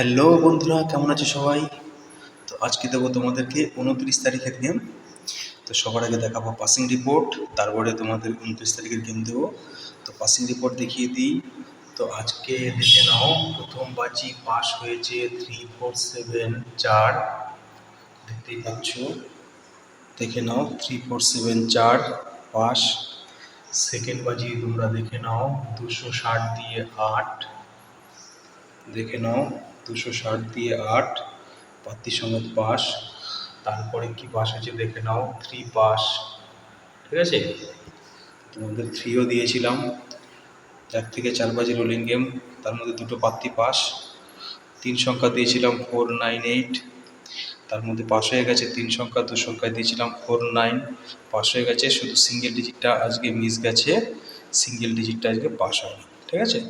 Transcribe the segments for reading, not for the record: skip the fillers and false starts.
Hello বন্ধুরা, কেমন আছো সবাই? তো আজকে দেবো তোমাদেরকে 29 তারিখের গেম। তো সবার আগে দেখাবো পাসিং রিপোর্ট, তারপরে তোমাদের 29 তারিখের গেম দেবো। তো পাসিং রিপোর্ট দেখিয়ে দিই। তো আজকে দেখে নাও, প্রথম বাজি পাস হয়েছে 347 4, দেখতেই পাচ্ছ। দেখে নাও 347 4 পাস। সেকেন্ড বাজি তোমরা দেখে নাও 260 দিয়ে 8, দেখে নাও 260 দিয়ে 8 পাত্তি সমেত পাস। তারপরে কি পাস হয়েছে দেখে নাও 3 পাস। ঠিক আছে, তোমাদের 3ও দিয়েছিলাম। 1 থেকে 4 বাজি রোলিং গেম, তার মধ্যে দুটো পাত্তি পাস। 3 সংখ্যা দিয়েছিলাম 498, তার মধ্যে পাস হয়ে গেছে 3 সংখ্যা। 2 সংখ্যায় দিয়েছিলাম 49, পাস হয়ে গেছে। শুধু সিঙ্গেল ডিজিটটা আজকে মিস গেছে, সিঙ্গেল ডিজিটটা আজকে পাস হয়নি। ঠিক আছে,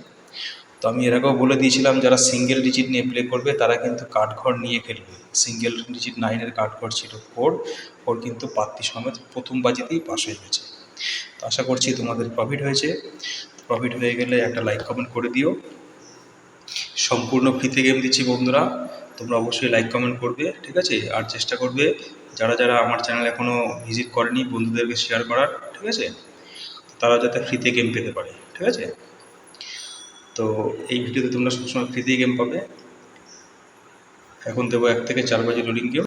তো আমি এর আগেও বলে দিয়েছিলাম যারা সিঙ্গেল ডিজিট নিয়ে প্লে করবে তারা কিন্তু কাঠঘর নিয়ে খেলবে। সিঙ্গেল ডিজিট 9-এর কাঠঘর ছিল 4, কিন্তু পাত্তি সমেত প্রথম বাজিতেই পাস হয়ে গেছে। তো আশা করছি তোমাদের প্রফিট হয়েছে। প্রফিট হয়ে গেলে একটা লাইক কমেন্ট করে দিও। সম্পূর্ণ ফ্রিতে গেম দিচ্ছি বন্ধুরা, তোমরা অবশ্যই লাইক কমেন্ট করবে। ঠিক আছে, আর চেষ্টা করবে যারা যারা আমার চ্যানেল এখনও ভিজিট করেনি বন্ধুদেরকে শেয়ার করার। ঠিক আছে, তারা যাতে ফ্রিতে গেম পেতে পারে। ঠিক আছে, তো এই ভিডিওতে তোমরা সবসময় ফ্রিতেই গেম পাবে। এখন দেবো 1 থেকে 4 বাজি রোলিং গেম।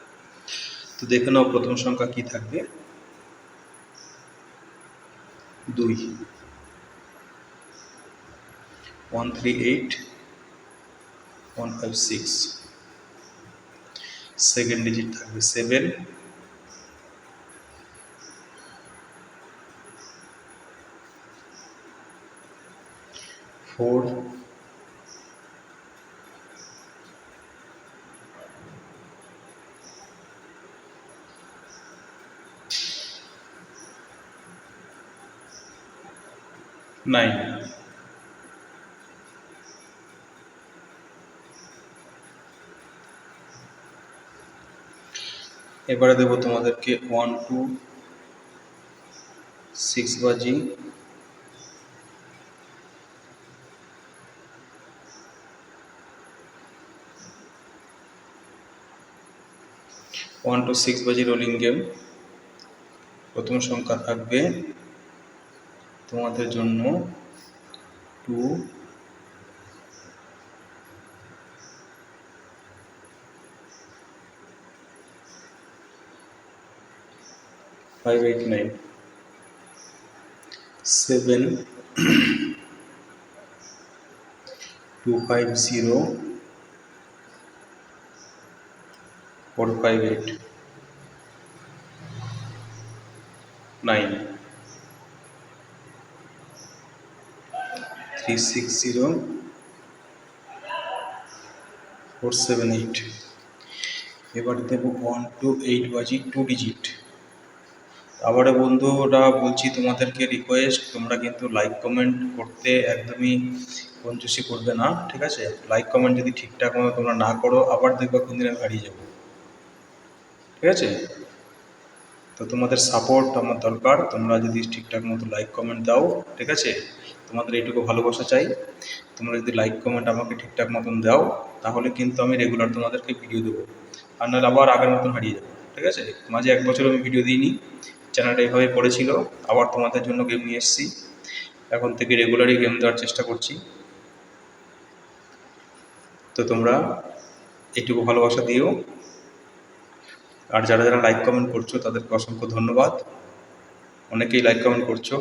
তো দেখে নাও প্রথম সংখ্যা কি থাকবে। 2, 138 156। সেকেন্ড ডিজিট থাকবে 7, 4, 9। এবারে দেবো তোমাদেরকে 1 to 6 বাজি। 1 to 6 বাজি রোলিং গেম। প্রথম সংখ্যা থাকবে তোমাদের জন্য 2, 589, 7, 250, 458, 9, 360, 478। এবার দেবো 1 to 8 বাজি 2 ডিজিট। আবারও বন্ধুরা বলছি, তোমাদেরকে রিকোয়েস্ট, তোমরা কিন্তু লাইক কমেন্ট করতে একদমই কঞ্জুসি করবে না। ঠিক আছে, লাইক কমেন্ট যদি ঠিকঠাক মতো তোমরা না করো, আবার দেখবে কোনদিন আমি হারিয়ে যাবো। ঠিক আছে, তো তোমাদের সাপোর্ট আমার দরকার। তোমরা যদি ঠিকঠাক মতো লাইক কমেন্ট দাও, ঠিক আছে, তোমাদের এইটুকু ভালোবাসা চাই। তোমরা যদি লাইক কমেন্ট আমাকে ঠিকঠাক মতন দাও, তাহলে কিন্তু আমি রেগুলার তোমাদেরকে ভিডিও দেবো। আর নাহলে আবার আগের মতন হারিয়ে যাবো। ঠিক আছে, মাঝে 1 বছর আমি ভিডিও দিইনি, চ্যানেলটা এভাবে পড়েছিল। আবার তোমাদের জন্য গেম নিয়ে এসেছি। এখন থেকে রেগুলারই গেম দেওয়ার চেষ্টা করছি। তো তোমরা এইটুকু ভালোবাসা দিও। আর যারা যারা লাইক কমেন্ট করছো তাদেরকে অসংখ্য ধন্যবাদ। অনেকেই লাইক কমেন্ট করছো,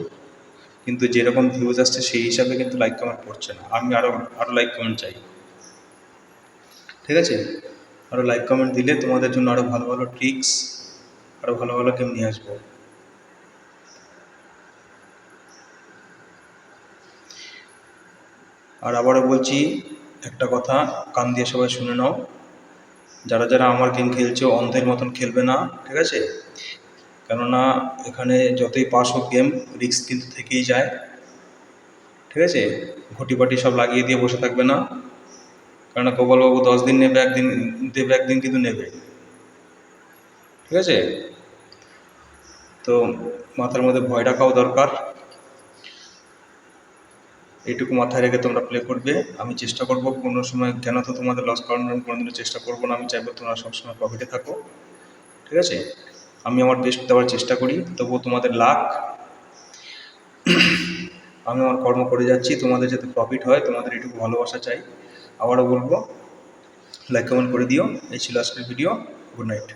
কিন্তু যেরকম ভিউজ আসছে সেই হিসাবে কিন্তু লাইক কমেন্ট করছে না। আমি আরও লাইক কমেন্ট চাই। ঠিক আছে, আরও লাইক কমেন্ট দিলে তোমাদের জন্য আরও ভালো ভালো ট্রিক্স, আরও ভালো ভালো গেম নিয়ে আসবো। আর আবারও বলছি একটা কথা, কান দিয়ে সবাই শুনে নাও। যারা যারা আমার গেম খেলছো অন্ধের মতন খেলবে না। ঠিক আছে, কেননা এখানে যতই পাস হোক গেম, রিস্ক কিন্তু থেকেই যায়। ঠিক আছে, ঘটিবাটি সব লাগিয়ে দিয়ে বসে থাকবে না, কেননা গোপালবাবু 10 দিন নেবে, একদিন দেবে, একদিন কিন্তু নেবে। ঠিক আছে, তো মাথার মধ্যে ভয় রাখাও দরকার। এইটুকু মাথায় রেখে তোমরা প্লে করবে। আমি চেষ্টা করব কোনো সময় কেন তো তোমাদের লস করানোর আমি কোনোদিনও চেষ্টা করবো না। আমি চাইবো তোমরা সবসময় প্রফিটে থাকো, ঠিক আছে? আমি আমার বেস্ট দেওয়ার চেষ্টা করি, তবুও তোমাদের লাক, আমি আমার কর্ম করে যাচ্ছি, তোমাদের যাতে প্রফিট হয়, তোমাদের এটুকু ভালোবাসা চাই। আবারও বলবো, লাইক কমেন্ট করে দিও। এই ছিল আজকের ভিডিও। Good night.